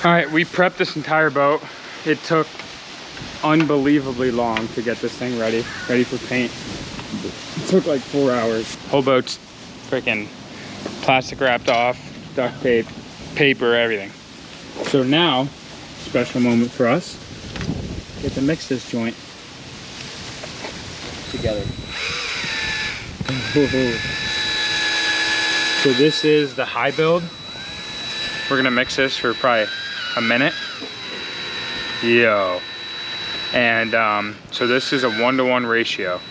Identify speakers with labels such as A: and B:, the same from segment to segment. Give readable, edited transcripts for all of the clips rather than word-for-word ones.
A: All right, we prepped this entire boat. It took unbelievably long to get this thing ready for paint. It took like 4 hours. Whole boat's freaking plastic wrapped off, duct tape, paper, everything. So now, special moment for us, get to mix this joint together. So this is the high build. We're gonna mix this for probably a minute. Yo. And so this is a 1-to-1 ratio.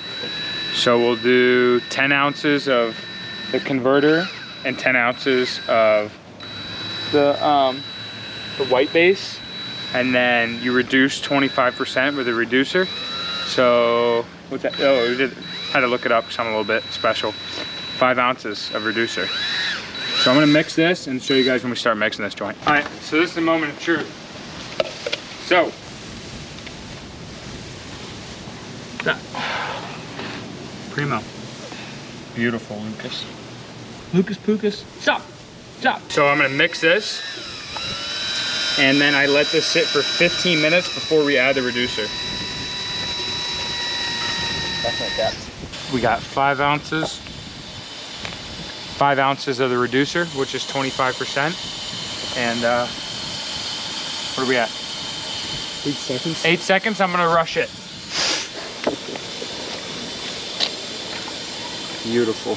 A: So we'll do 10 ounces of the converter and 10 ounces of the white base, and then you reduce 25% with a reducer. So what's that? Oh, we had to look it up because I'm a little bit special. 5 ounces of reducer. So I'm gonna mix this and show you guys when we start mixing this joint. All right, so this is the moment of truth. So, that. Primo. Beautiful, Lucas. Lucas Pucas, stop, stop. So I'm gonna mix this, and then I let this sit for 15 minutes before we add the reducer. That's like that. We got 5 ounces. 5 ounces of the reducer, which is 25%. And what are we at? 8 seconds. 8 seconds, I'm gonna rush it. Beautiful.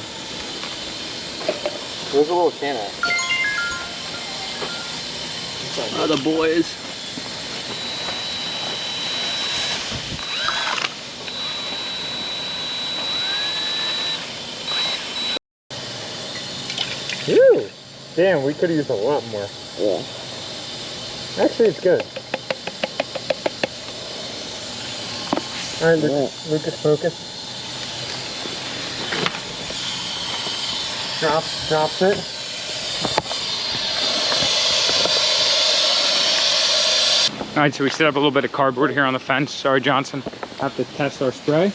B: Where's the little can at?
A: Oh, the boys.
B: Ew. Damn, we could have used a lot more. Yeah. Actually, it's good. All right, Lucas, focus. Drops it.
A: All right, so we set up a little bit of cardboard here on the fence. Sorry, Johnson. Have to test our spray.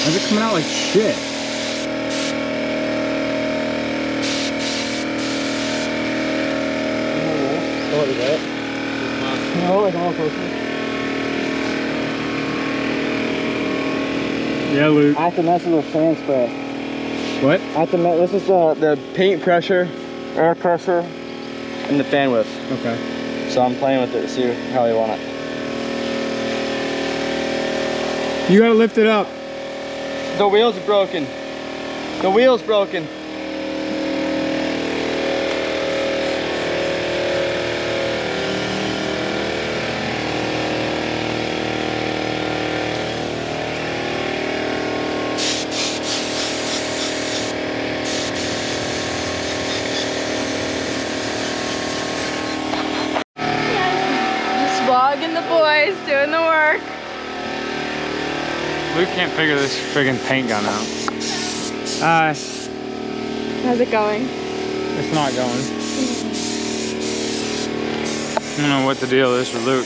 A: Why is it coming out like shit?
B: What is that? No, like all closer.
A: Yeah, Luke.
B: I have to mess with the fan spray.
A: What?
B: I have to mess. This is the paint pressure, air pressure, and the fan width.
A: Okay.
B: So I'm playing with it to see how you want it.
A: You gotta lift it up.
B: The wheel's broken. The wheel's broken.
C: Just vlogging the boys, doing the work.
A: Luke can't figure this friggin' paint gun out. Hi.
C: How's it going?
A: It's not going. I don't know what the deal is with Luke.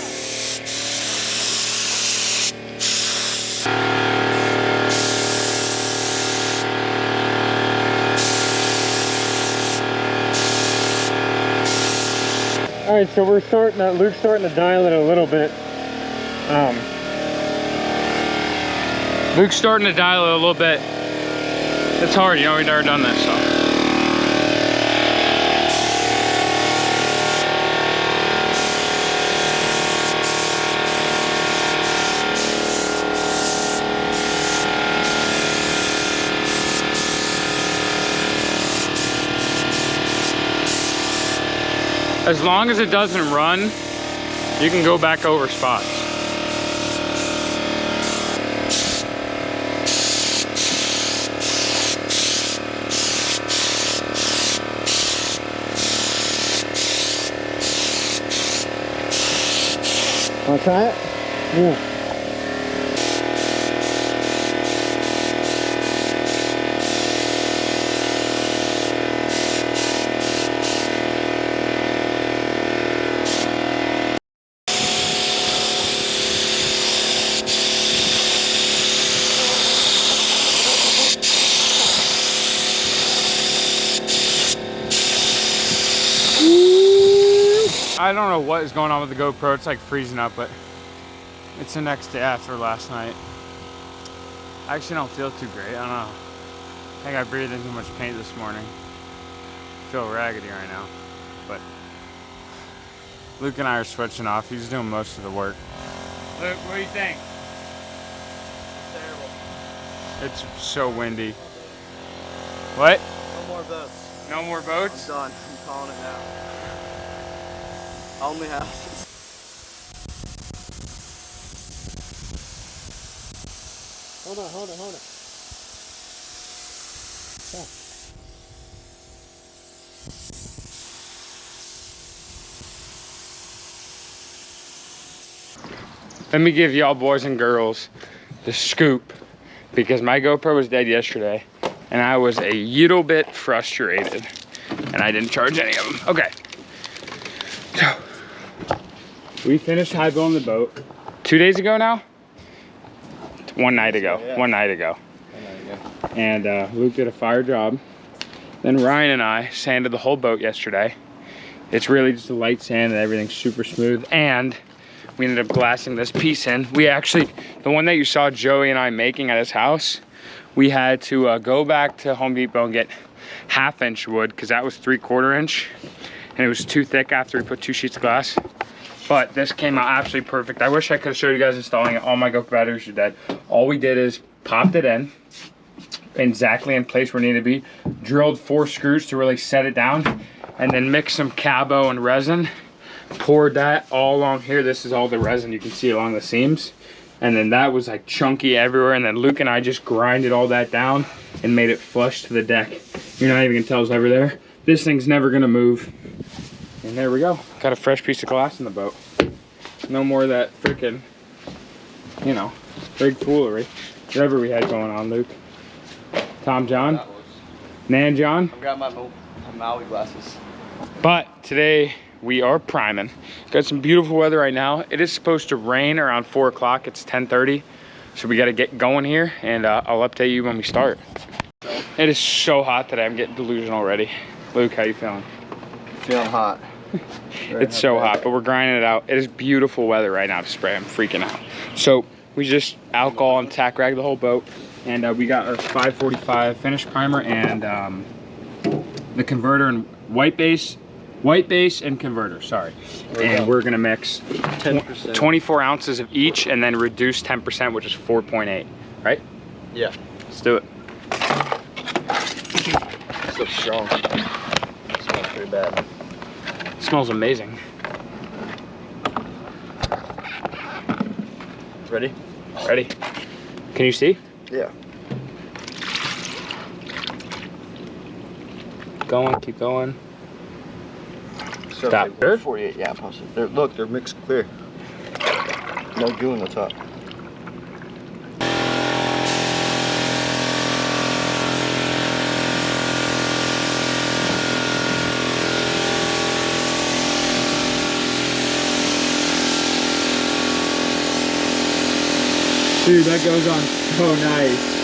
B: All right, so we're Luke's starting to dial it a little bit.
A: Luke's starting to dial it a little bit. It's hard, you know, we've never done this, so. As long as it doesn't run, you can go back over spots.
B: Want to try it? Yeah.
A: I don't know what is going on with the GoPro. It's like freezing up, but it's the next day after last night. I actually don't feel too great. I don't know. I think I breathed in too much paint this morning. I feel raggedy right now, but Luke and I are switching off. He's doing most of the work. Luke, what do you think?
C: It's terrible.
A: It's so windy. What?
C: No more boats.
A: No more boats?
C: I'm done. I'm calling it now. Only houses. Hold on. Stop.
A: Let me give y'all boys and girls the scoop, because my GoPro was dead yesterday and I was a little bit frustrated and I didn't charge any of them. Okay, so we finished high building the boat 2 days ago now. One night ago. And Luke did a fire job. Then Ryan and I sanded the whole boat yesterday. It's really just a light sand and everything's super smooth. And we ended up glassing this piece in. We actually, the one that you saw Joey and I making at his house, we had to go back to Home Depot and get 1/2 inch wood, because that was 3/4 inch. And it was too thick after we put 2 sheets of glass. But this came out absolutely perfect. I wish I could have showed you guys installing it. All my GoPro batteries are dead. All we did is popped it in exactly in place where it needed to be, drilled 4 screws to really set it down, and then mixed some cabo and resin, poured that all along here. This is all the resin you can see along the seams. And then that was like chunky everywhere. And then Luke and I just grinded all that down and made it flush to the deck. You're not even gonna tell it's ever there. This thing's never gonna move. And there we go. Got a fresh piece of glass in the boat. No more of that freaking, you know, big foolery. Whatever we had going on, Luke. Tom John? Nan John?
C: I've got my Maui glasses.
A: But today we are priming. Got some beautiful weather right now. It is supposed to rain around 4 o'clock. It's 10:30. So we gotta get going here, and I'll update you when we start. It is so hot today. I'm getting delusional already. Luke, how you feeling?
C: Feeling hot.
A: It's so hot, but we're grinding it out. It is beautiful weather right now to spray. I'm freaking out. So we just alcohol and tack rag the whole boat, and we got our 545 finish primer and the converter and white base and converter, sorry. And we're gonna mix
C: 10%.
A: 24 ounces of each and then reduce 10%, which is 4.8, right?
C: Yeah.
A: Let's do it.
C: It's so strong. It smells pretty bad.
A: It smells amazing.
C: Ready?
A: Ready? Can you see?
C: Yeah.
A: Going, keep going.
C: So
A: Stop.
C: like,
A: Good?
C: 48, yeah, possibly. Look, they're mixed clear. No goo in the top.
A: Dude, that goes on so nice.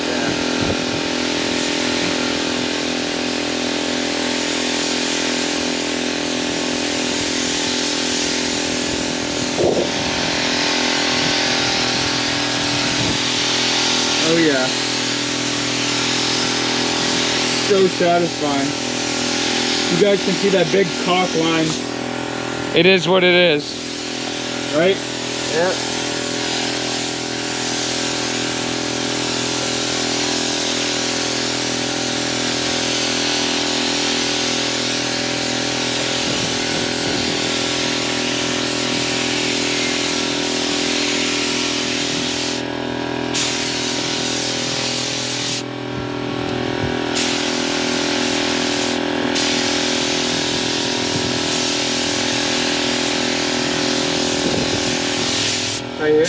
A: Oh yeah. So satisfying. You guys can see that big caulk line. It is what it is. Right?
C: Yeah.
A: Right here.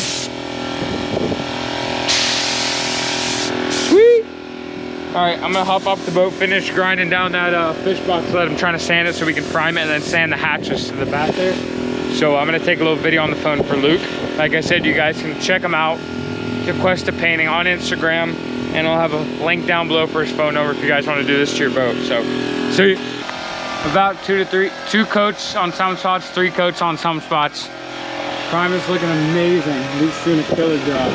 A: Sweet! Alright, I'm gonna hop off the boat, finish grinding down that fish box sled. I'm trying to sand it so we can prime it and then sand the hatches to the back there. So I'm gonna take a little video on the phone for Luke. Like I said, you guys can check him out, Questa Painting on Instagram, and I'll have a link down below for his phone number if you guys want to do this to your boat. So, see you. About 2 coats on some spots, 3 coats on some spots. Prime is looking amazing. Luke's doing a killer job.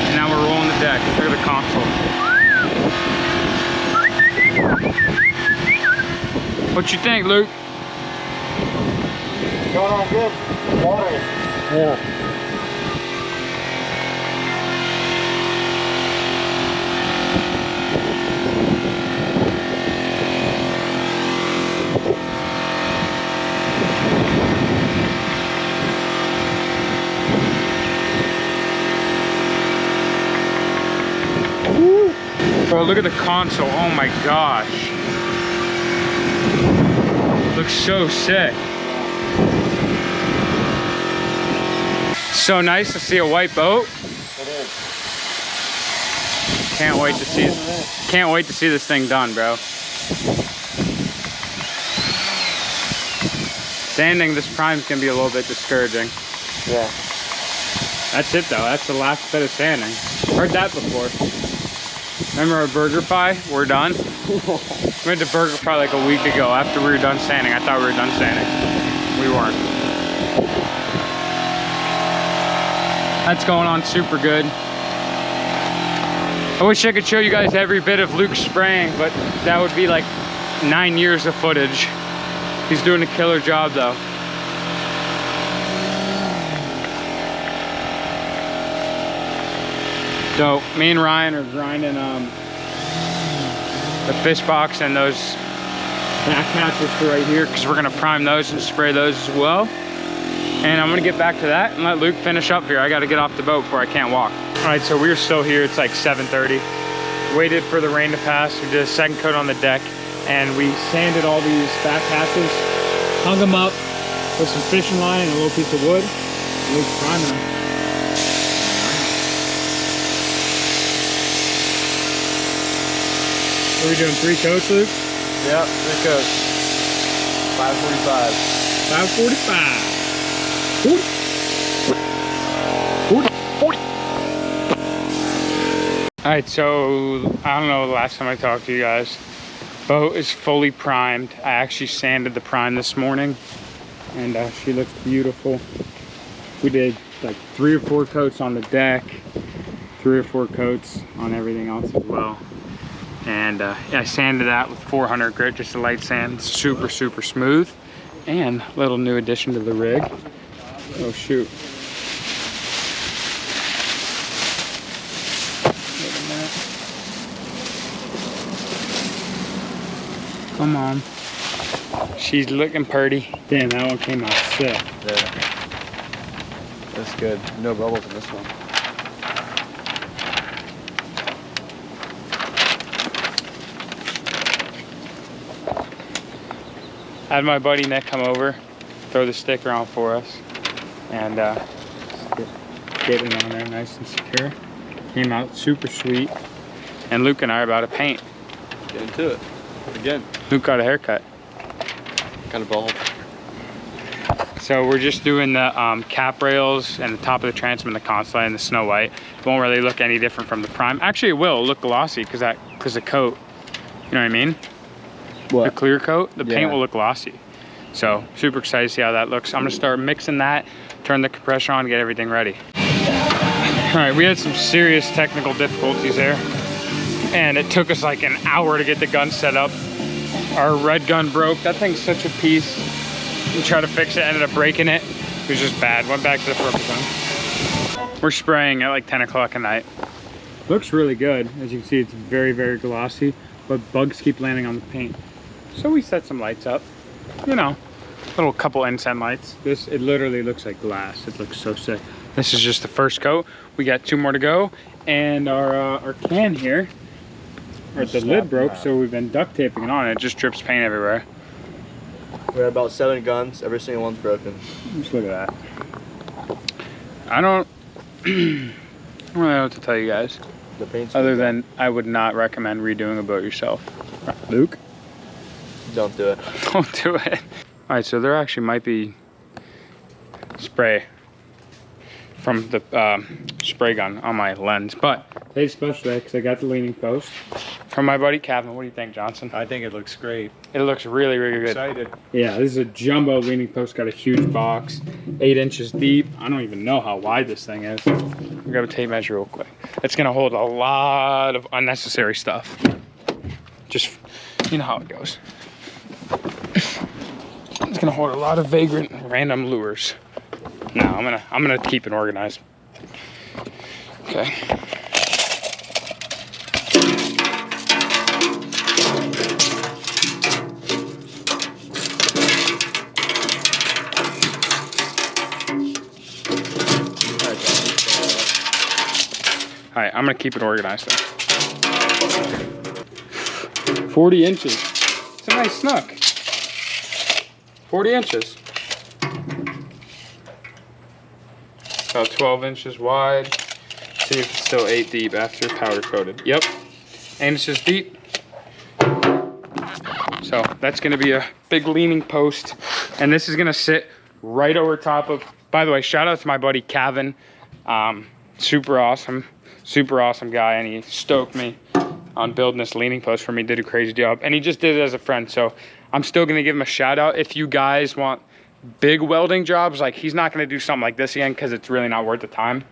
A: And now we're rolling the deck. Look at the console. What you think, Luke?
C: Going on good. Water.
B: Yeah.
A: Bro, look at the console. Oh my gosh. Looks so sick. So nice to see a white boat.
C: It is.
A: Can't wait to see this thing done, bro. Sanding this prime's gonna be a little bit discouraging.
B: Yeah.
A: That's it though. That's the last bit of sanding. Heard that before. Remember our burger pie? We're done. We went to burger pie like a week ago after we were done sanding. I thought we were done sanding. We weren't. That's going on super good. I wish I could show you guys every bit of Luke's spraying, but that would be like 9 years of footage. He's doing a killer job though. So me and Ryan are grinding the fish box and those back hatches for right here, because we're gonna prime those and spray those as well. And I'm gonna get back to that and let Luke finish up here. I gotta get off the boat before I can't walk. All right, so we're still here. It's like 7:30. Waited for the rain to pass. We did a second coat on the deck and we sanded all these back hatches, hung them up with some fishing line and a little piece of wood. Luke's priming them. What are we doing, 3 coats, Luke?
C: Yep, 3 coats. 545.
A: 545. 40. All right, so I don't know the last time I talked to you guys. Boat is fully primed. I actually sanded the prime this morning and she looks beautiful. We did like 3 or 4 coats on the deck, 3 or 4 coats on everything else as well. And I sanded that with 400 grit, just a light sand, super smooth. And a little new addition to the rig. Oh shoot. Come on. She's looking pretty. Damn, that one came out sick.
C: Yeah. That's good. No bubbles in this one.
A: I had my buddy Nick come over, throw the sticker on for us, and get it on there nice and secure. Came out super sweet. And Luke and I are about to paint.
C: Get into it. Again.
A: Luke got a haircut.
C: Kind of bald.
A: So we're just doing the cap rails and the top of the transom and the console and the snow white. It won't really look any different from the prime. Actually, it will look glossy because the coat. You know what I mean?
C: What?
A: The clear coat, the paint
C: Yeah.
A: will look glossy. So super excited to see how that looks. I'm gonna start mixing that, turn the compressor on, get everything ready. All right, we had some serious technical difficulties there. And it took us like an hour to get the gun set up. Our red gun broke. That thing's such a piece. We tried to fix it, ended up breaking it. It was just bad. Went back to the purple gun. We're spraying at like 10 o'clock at night. Looks really good. As you can see, it's very glossy, but bugs keep landing on the paint. So we set some lights up, you know, little couple inset lights. It literally looks like glass. It looks so sick. This is just the first coat. We got 2 more to go. And our can here, the lid broke, so we've been duct taping it on. It just drips paint everywhere.
C: We had about 7 guns. Every single one's broken.
A: Just look at that. I don't really know what to tell you guys.
C: The paint's
A: Other than I would not recommend redoing a boat yourself. Luke?
C: Don't do it.
A: Don't do it. All right, so there actually might be spray from the spray gun on my lens. But today's special day because I got the leaning post from my buddy Kevin. What do you think, Johnson?
B: I think it looks great.
A: It looks really, really good.
B: Excited.
A: Yeah, this is a jumbo leaning post. Got a huge box, 8 inches deep. I don't even know how wide this thing is. We're gonna tape measure real quick. It's gonna hold a lot of unnecessary stuff. Just, you know how it goes. It's gonna hold a lot of vagrant, random lures. No, I'm gonna keep it organized. Okay. All right, I'm gonna keep it organized though. 40 inches. It's a nice snook. 40 inches. About 12 inches wide. See if it's still 8 deep after powder coated. Yep, 8 inches deep. So that's gonna be a big leaning post. And this is gonna sit right over top of, by the way, shout out to my buddy Kevin. Super awesome guy, and he stoked me on building this leaning post for me. Did a crazy job, and he just did it as a friend. So I'm still gonna give him a shout out. If you guys want big welding jobs, like, he's not gonna do something like this again because it's really not worth the time.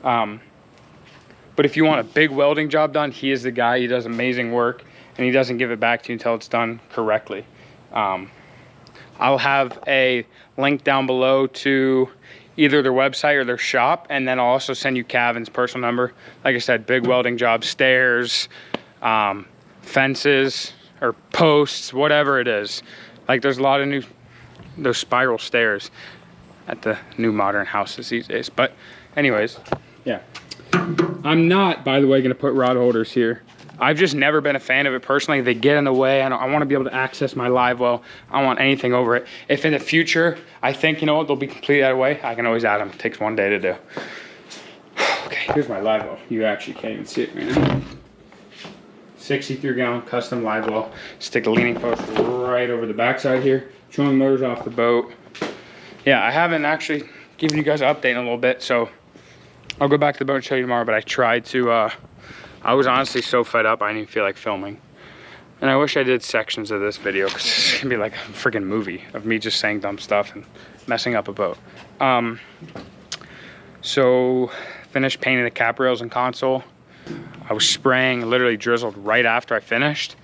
A: But if you want a big welding job done, he is the guy. He does amazing work, and he doesn't give it back to you until it's done correctly. I'll have a link down below to either their website or their shop, and then I'll also send you Kevin's personal number. Like I said, big welding jobs, stairs, fences or posts, whatever it is. Like, there's a lot of those spiral stairs at the new modern houses these days. But anyways, yeah. I'm not, by the way, gonna put rod holders here. I've just never been a fan of it personally. They get in the way. I want to be able to access my live well. I don't want anything over it. If in the future I think, you know what, they'll be completely out of the way, I can always add them. It takes one day to do. Okay, here's my live well. You actually can't even see it right now. 63-gallon custom live well. Stick the leaning post right over the backside here. Trolling motors off the boat. Yeah, I haven't actually given you guys an update in a little bit, so I'll go back to the boat and show you tomorrow. But I tried to. I was honestly so fed up, I didn't even feel like filming. And I wish I did sections of this video, because it's gonna be like a freaking movie of me just saying dumb stuff and messing up a boat. So, finished painting the cap rails and console. I was spraying, literally drizzled right after I finished.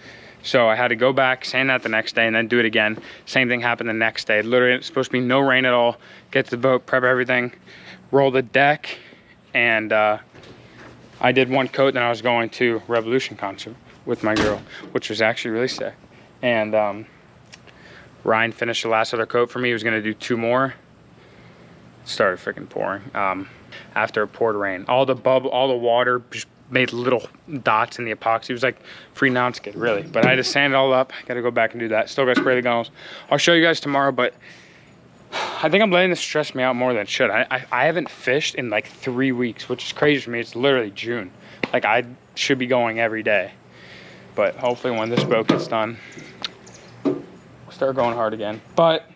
A: So I had to go back, sand that the next day, and then do it again. Same thing happened the next day. Literally, it's supposed to be no rain at all. Get to the boat, prep everything, roll the deck, and I did one coat, then I was going to Revolution concert with my girl, which was actually really sick. And Ryan finished the last other coat for me. He was gonna do 2 more. It started freaking pouring. After it poured rain. All the water just made little dots in the epoxy. It was like free ounce kit, really. But I had to sand it all up. I gotta go back and do that. Still gotta spray the gunnels. I'll show you guys tomorrow, but I think I'm letting this stress me out more than it should. I haven't fished in like 3 weeks, which is crazy for me. It's literally June. Like, I should be going every day. But hopefully when this boat gets done, we'll start going hard again. But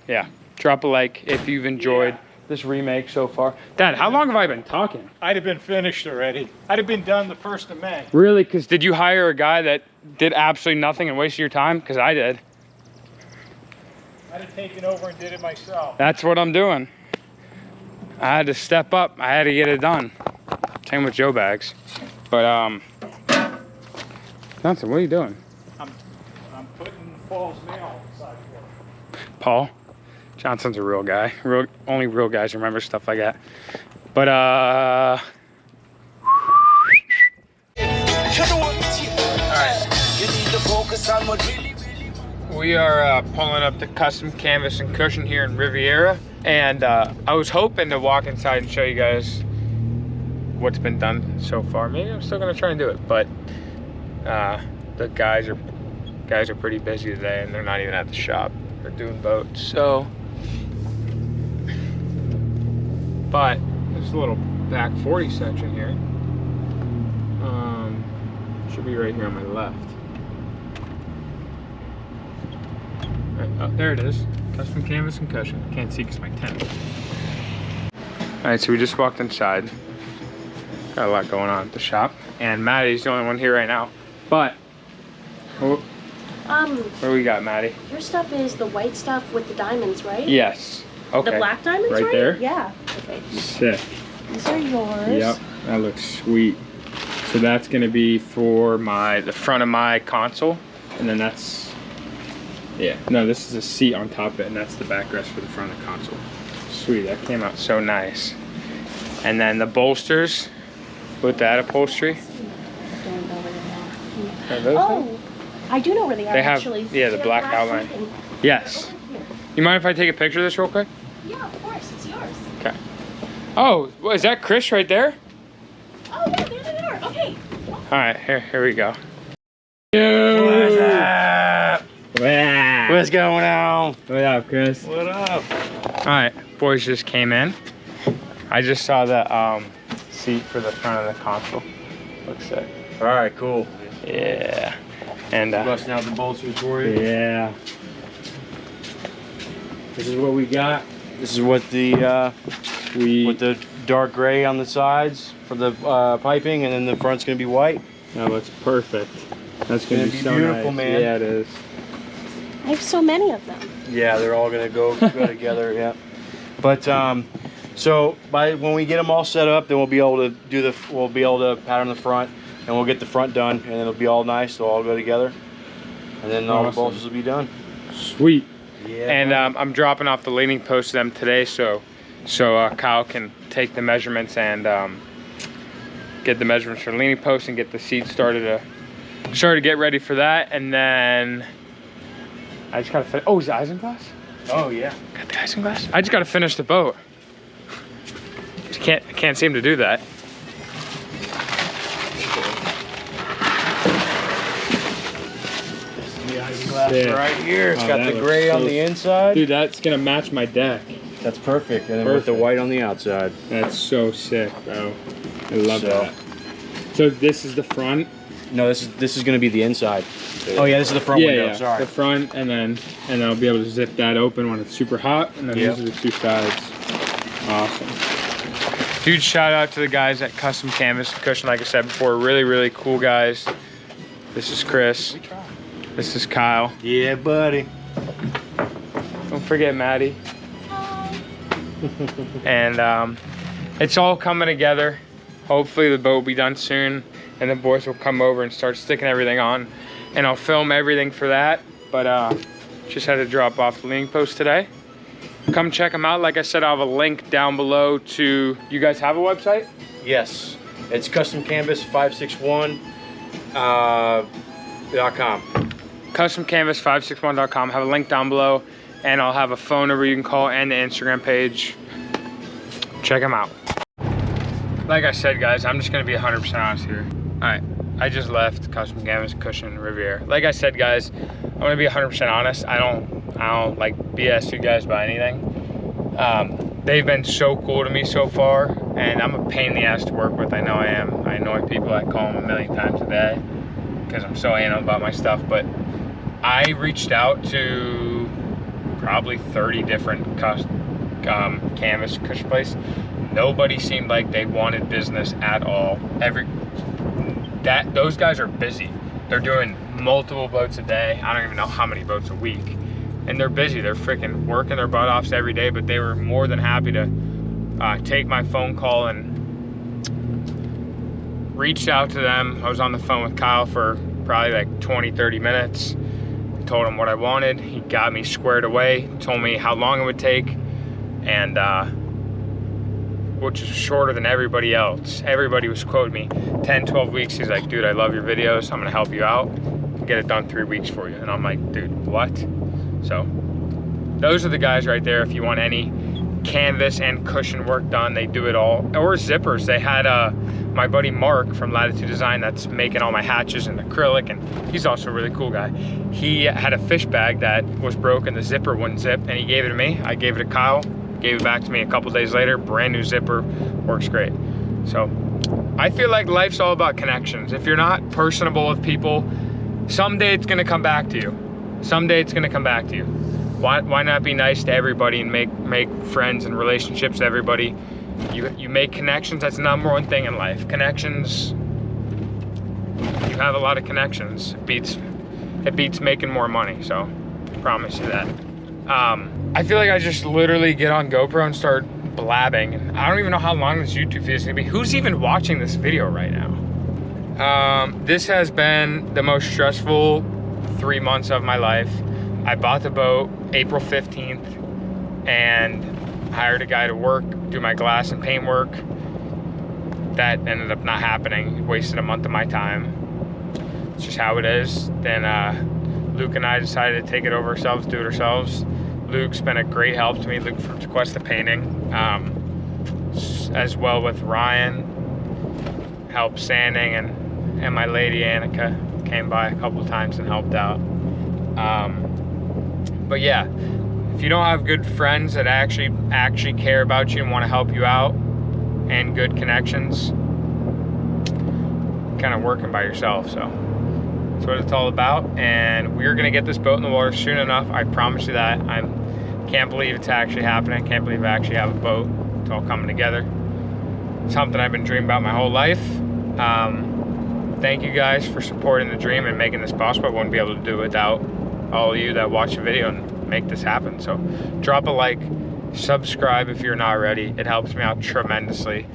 A: yeah, drop a like if you've enjoyed this remake so far. Dad, how long have I been talking?
B: I'd have been finished already. I'd have been done the 1st of May.
A: Really? Because did you hire a guy that did absolutely nothing and wasted your time? Because I did.
B: I'd have taken over and did it myself.
A: That's what I'm doing. I had to step up. I had to get it done. Same with Joe Bags. But Johnson, what are you doing?
B: I'm putting Paul's mail inside for him.
A: Paul? Johnson's a real guy. Only real guys remember stuff like that. But we are pulling up the custom canvas and cushion here in Riviera, and I was hoping to walk inside and show you guys what's been done so far. Maybe I'm still gonna try and do it, but the guys are pretty busy today, and they're not even at the shop. They're doing boats, so. But there's a little back 40 section here. Should be right here on my left. Right, oh, there it is. Custom canvas and cushion. Can't see because my tent. right, so we just walked inside. Got a lot going on at the shop. And Maddie's the only one here right now. But, what do we got, Maddie?
D: Your stuff is the white stuff with the diamonds, right?
A: Yes. Okay.
D: The black diamonds,
A: right there?
D: Yeah. Okay.
A: Sick.
D: These are yours.
A: Yep, that looks sweet. So that's gonna be for the front of my console. And then that's, yeah, no, this is a seat on top of it, and that's the backrest for the front of the console. Sweet, that came out so nice. And then the bolsters with that upholstery. Are those
D: Oh, I do know where they are,
A: They have,
D: actually.
A: yeah, the black outline. Yes. You mind if I take a picture of this real quick?
D: Yeah, of course, it's yours.
A: Okay. Oh, what, is that Chris right there?
D: Oh, yeah, there they are. Okay.
A: All right, here we go.
C: What's up?
A: Wow.
C: What's going on?
A: What up, Chris?
C: What up?
A: All right, boys just came in. I just saw the seat for the front of the console. Looks sick.
C: All right, cool.
A: Yeah. And
C: Busting out the bolsters for you.
A: yeah.
C: This is what we got. This is what the with the dark gray on the sides for the piping, and then the front's gonna be white.
A: That looks perfect. That's gonna be so
C: beautiful,
A: nice.
C: man.
A: Yeah, it is.
D: I have so many of them.
C: Yeah, they're all gonna go together. Yeah. But so when we get them all set up, then we'll be able to pattern the front, and we'll get the front done, and it'll be all nice. They'll all go together, and then all the bolsters will be done.
A: Sweet.
C: Yeah.
A: And I'm dropping off the leaning post to them today, so Kyle can take the measurements and get the measurements for the leaning post and get the seat started to get ready for that. And then I just gotta finish. Oh, is it isinglass?
C: Oh yeah.
A: Got the isinglass? I just gotta finish the boat. I can't seem to do that.
C: Glass right here. It's got
A: that
C: the gray
A: looks
C: on
A: so-
C: the inside.
A: Dude, that's gonna match my deck.
C: That's perfect. And then with the
A: Perfect.
C: white on the outside.
A: That's so sick, bro. I love
C: So-
A: that. So this is the front.
C: No, this is going to be the inside. Oh yeah, this is the front window. Sorry.
A: The front, and then I'll be able to zip that open when it's super hot, and then
C: Yep.
A: these are the two sides. Awesome. Huge shout out to the guys at Custom Canvas and Cushion, like I said before, really cool guys. This is Chris. This is Kyle.
C: Yeah, buddy.
A: Don't forget Maddie. And it's all coming together. Hopefully the boat will be done soon, and the boys will come over and start sticking everything on, and I'll film everything for that. But just had to drop off the leaning post today. Come check them out. Like I said, I'll have a link down below to, you guys have a website?
C: Yes, it's customcanvas561.com.
A: customcanvas561.com. Have a link down below, and I'll have a phone number you can call and the Instagram page. Check them out. Like I said, guys, I'm just gonna be 100% honest here. All right, I just left Custom Canvas Cushion Riviera. Like I said, guys, I'm gonna be 100% honest. I don't like BS you guys by anything. They've been so cool to me so far, and I'm a pain in the ass to work with. I know I am. I annoy people. I call them a million times a day because I'm so anal about my stuff. But I reached out to probably 30 different canvas cushion places. Nobody seemed like they wanted business at all. Those guys are busy. They're doing multiple boats a day. I don't even know how many boats a week. And they're busy. They're freaking working their butt off every day, but they were more than happy to take my phone call and reached out to them. I was on the phone with Kyle for probably like 20, 30 minutes. I told him what I wanted. He got me squared away, told me how long it would take, and which is shorter than everybody else. Everybody was quoting me 10, 12 weeks. He's like, dude, I love your videos. I'm gonna help you out. Get it done 3 weeks for you. And I'm like, dude, what? So those are the guys right there. If you want any canvas and cushion work done, they do it all. Or zippers. They had my buddy Mark from Latitude Design that's making all my hatches in acrylic, and he's also a really cool guy. He had a fish bag that was broken. The zipper wouldn't zip, and he gave it to me. I gave it to Kyle. Gave it back to me a couple days later. Brand new zipper, works great. So I feel like life's all about connections. If you're not personable with people, someday it's gonna come back to you. Someday it's gonna come back to you. Why not be nice to everybody and make friends and relationships with everybody? You make connections. That's the number one thing in life. Connections. You have a lot of connections. It beats making more money. So, I promise you that. I feel like I just literally get on GoPro and start blabbing. And I don't even know how long this YouTube video is gonna be. Who's even watching this video right now? This has been the most stressful 3 months of my life. I bought the boat April 15th and hired a guy to work, do my glass and paint work. That ended up not happening. Wasted a month of my time. It's just how it is. Then Luke and I decided to take it over ourselves, do it ourselves. Luke's been a great help to me. Luke from Quest of Painting, as well with Ryan, helped sanding, and my lady Annika came by a couple of times and helped out. But yeah, if you don't have good friends that actually care about you and want to help you out, and good connections, kind of working by yourself. So that's what it's all about. And we're gonna get this boat in the water soon enough. I promise you that. I can't believe it's actually happening. I can't believe I actually have a boat. It's all coming together. It's something I've been dreaming about my whole life. Thank you guys for supporting the dream and making this possible. I wouldn't be able to do it without all of you that watch the video and make this happen. So drop a like, subscribe if you're not already. It helps me out tremendously.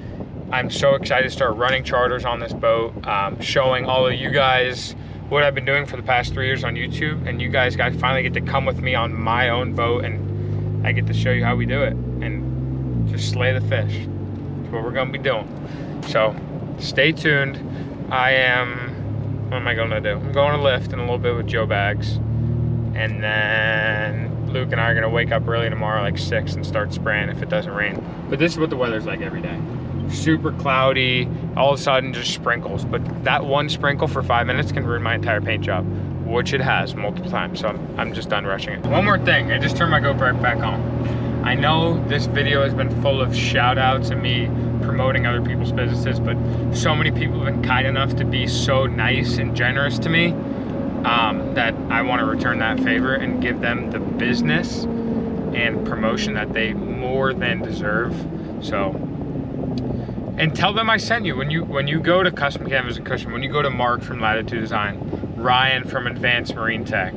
A: I'm so excited to start running charters on this boat, showing all of you guys what I've been doing for the past 3 years on YouTube, and you guys finally get to come with me on my own boat, and I get to show you how we do it and just slay the fish. That's what we're gonna be doing. So stay tuned. What am I gonna do? I'm going to lift in a little bit with Joe Bags, and then Luke and I are gonna wake up early tomorrow, like 6, and start spraying if it doesn't rain. But this is what the weather's like every day. Super cloudy, all of a sudden just sprinkles. But that one sprinkle for 5 minutes can ruin my entire paint job, which it has multiple times. So I'm just done rushing it. One more thing, I just turned my GoPro back on. I know this video has been full of shout outs and me promoting other people's businesses, but so many people have been kind enough to be so nice and generous to me, that I want to return that favor and give them the business and promotion that they more than deserve. So, and tell them I sent you. When you go to Custom Canvas and Cushion, when you go to Mark from Latitude Design, Ryan from Advanced Marine Tech,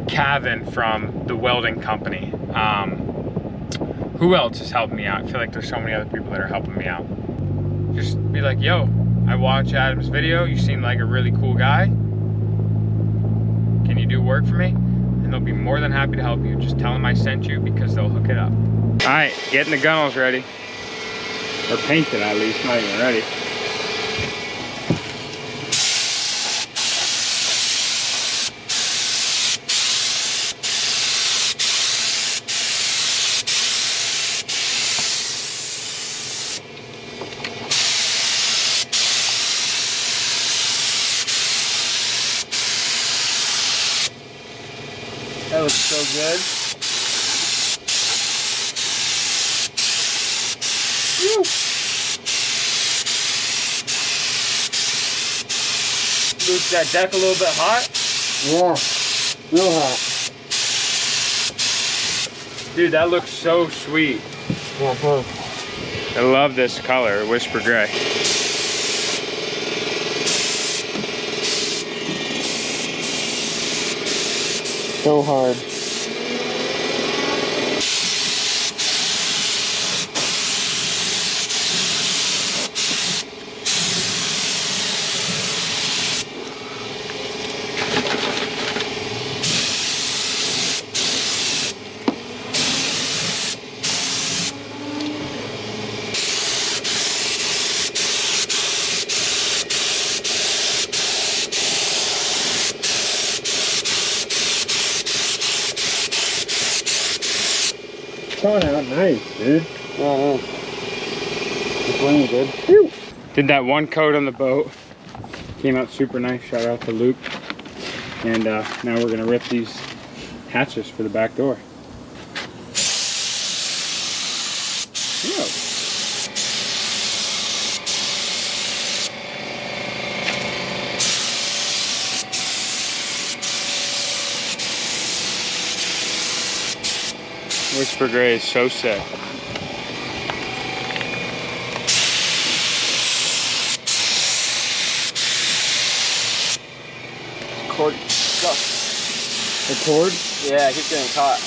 A: Kevin from the welding company, who else has helped me out? I feel like there's so many other people that are helping me out. Just be like, yo, I watched Adam's video. You seem like a really cool guy. Can you do work for me? And they'll be more than happy to help you. Just tell them I sent you, because they'll hook it up. All right, getting the gunnels ready. Or painted at least, not even ready.
C: That looks so good. Woo. Luke's that deck a little bit hot?
B: Yeah, real hot.
A: Dude, that looks so sweet.
B: Yeah,
A: I love this color, Whisper Gray.
B: so hard. Coming out nice, dude. Yeah, it's running good. Whew.
A: Did that one coat on the boat. Came out super nice. Shout out to Luke. And now we're gonna rip these hatches for the back door. Whoa. Whisper Gray is so sick.
C: cord stuff.
A: The cord?
C: Yeah, it keeps getting caught.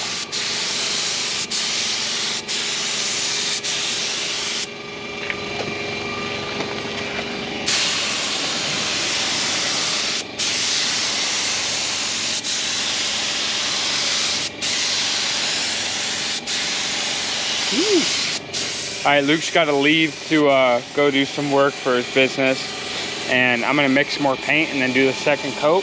A: All right, Luke's got to leave to go do some work for his business, and I'm gonna mix more paint and then do the second coat,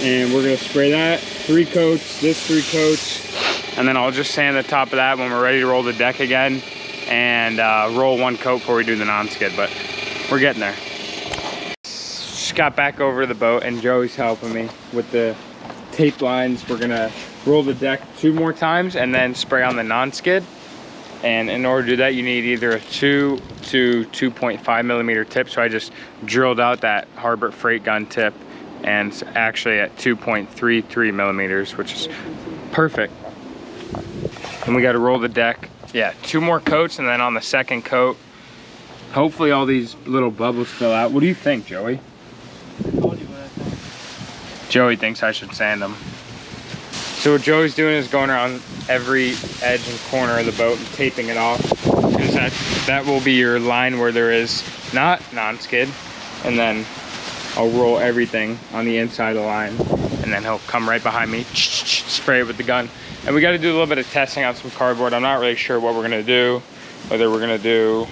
A: and we're gonna spray that 3 coats, this 3 coats, and then I'll just sand the top of that when we're ready to roll the deck again, and roll 1 coat before we do the non-skid, but we're getting there. Just got back over to the boat, and Joey's helping me with the tape lines. We're gonna roll the deck 2 more times and then spray on the non-skid. And in order to do that, you need either a 2 to 2.5 millimeter tip. So I just drilled out that Harbor freight gun tip, and it's actually at 2.33 millimeters, which is perfect. And we got to roll the deck. Yeah, 2 more coats, and then on the second coat, hopefully all these little bubbles fill out. What do you think, Joey? Joey thinks I should sand them. So what Joey's doing is going around every edge and corner of the boat and taping it off, because that will be your line where there is not non-skid, and then I'll roll everything on the inside of the line, and then he'll come right behind me, spray it with the gun. And we got to do a little bit of testing on some cardboard. I'm not really sure what we're gonna do, whether we're gonna do